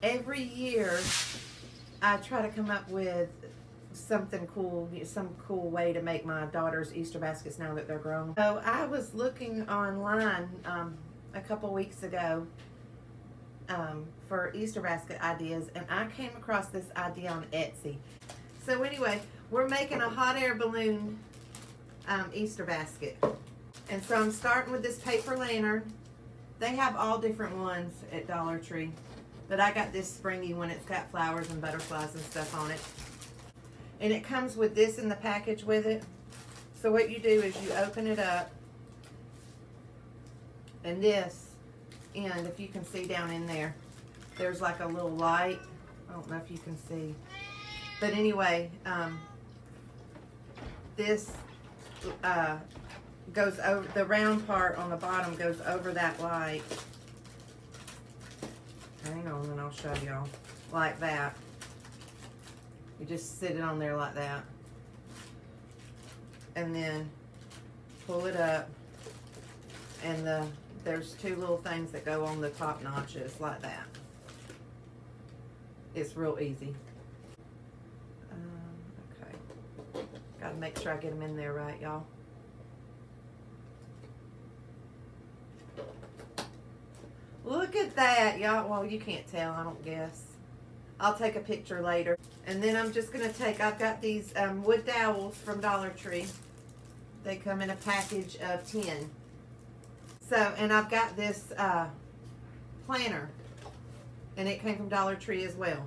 Every year, I try to come up with something cool, some cool way to make my daughter's Easter baskets now that they're grown. So I was looking online a couple weeks ago for Easter basket ideas, and I came across this idea on Etsy. So anyway, we're making a hot air balloon Easter basket. And so I'm starting with this paper lantern. They have all different ones at Dollar Tree, but I got this springy one. It's got flowers and butterflies and stuff on it. And it comes with this in the package with it. So what you do is you open it up, and this end, if you can see down in there, there's like a little light. I don't know if you can see. But anyway, this goes over, the round part on the bottom goes over that light. Hang on and I'll show y'all. Like that. You just sit it on there like that. And then pull it up. And there's two little things that go on the top notches like that. It's real easy. Okay. Gotta make sure I get them in there right, y'all. Look at that, y'all. Well, you can't tell, I don't guess. I'll take a picture later. And then I'm just going to take, I've got these wood dowels from Dollar Tree. They come in a package of 10. So, and I've got this planner. And it came from Dollar Tree as well.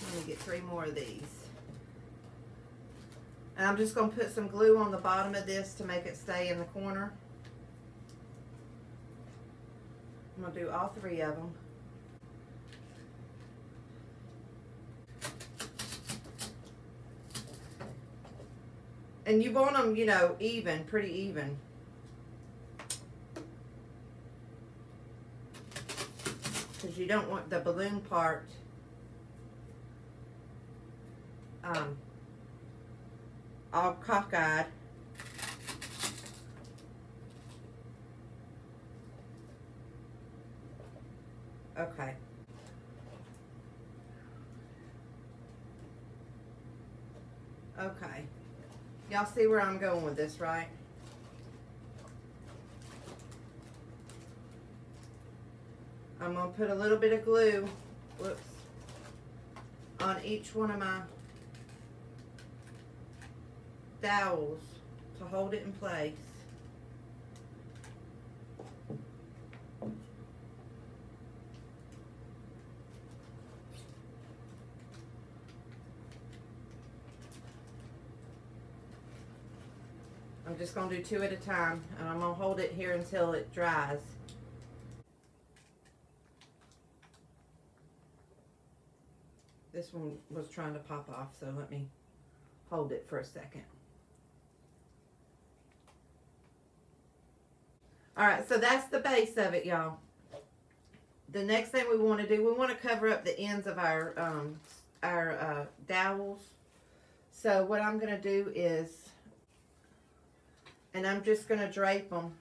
Let me get 3 more of these. And I'm just going to put some glue on the bottom of this to make it stay in the corner. I'm going to do all 3 of them. And you want them, you know, even, pretty even. Because you don't want the balloon part all cockeyed. Okay. Okay. Y'all see where I'm going with this, right? I'm going to put a little bit of glue, whoops, on each one of my dowels to hold it in place. I'm just going to do 2 at a time, and I'm going to hold it here until it dries. This one was trying to pop off, so let me hold it for a second. Alright, so that's the base of it, y'all. The next thing we want to do, we want to cover up the ends of our dowels. So what I'm going to do is, and I'm just going to drape them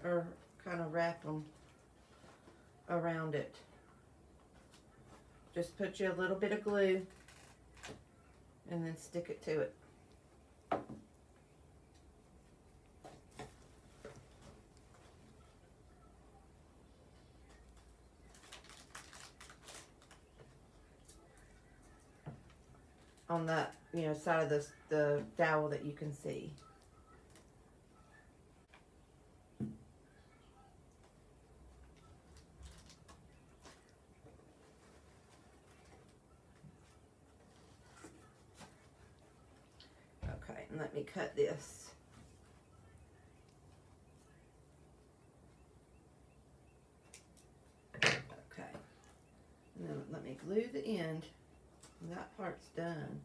or kind of wrap them around it. Just put you a little bit of glue and then stick it to it. On the, you know, side of the dowel that you can see. Okay, and let me cut this. Okay, and then let me glue the end. And that part's done.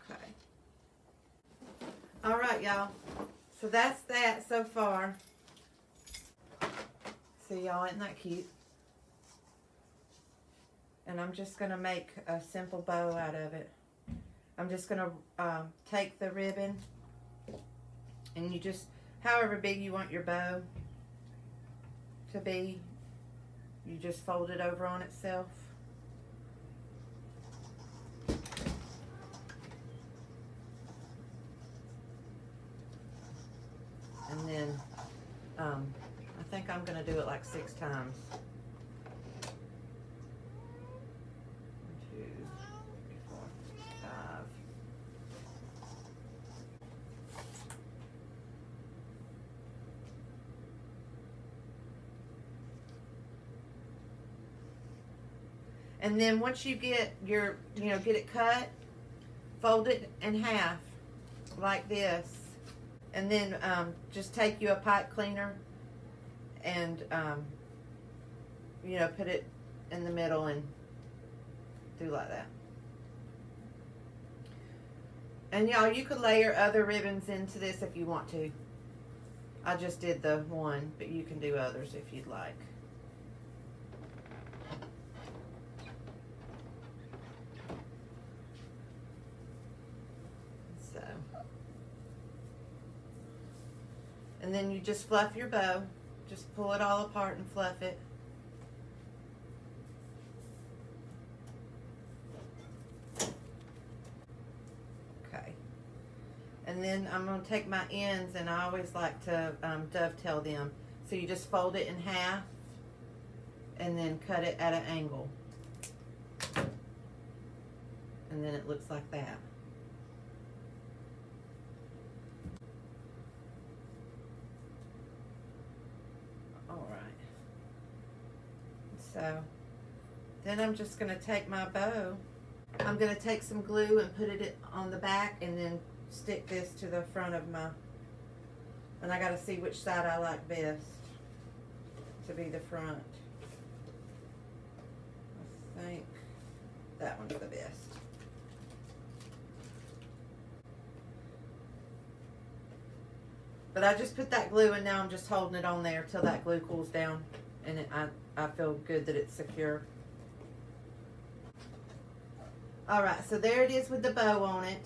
Okay. All right, y'all. So that's that so far. See, y'all, isn't that cute? And I'm just going to make a simple bow out of it. I'm just going to take the ribbon, and you just, however big you want your bow to be, you just fold it over on itself. And then I think I'm going to do it like 6 times. 1, 2, 3, 4, 5. And then once you get your, get it cut, fold it in half like this. And then just take you a pipe cleaner and, put it in the middle and do like that. And y'all, you could layer other ribbons into this if you want to. I just did the one, but you can do others if you'd like. So. And then you just fluff your bow. Just pull it all apart and fluff it. Okay. And then I'm going to take my ends, and I always like to dovetail them. So you just fold it in half and then cut it at an angle. And then it looks like that. So then I'm just going to take my bow. I'm going to take some glue and put it on the back, and then stick this to the front of my, and I got to see which side I like best to be the front. I think that one's the best. But I just put that glue, and now I'm just holding it on there till that glue cools down, and I feel good that it's secure. Alright, so there it is with the bow on it.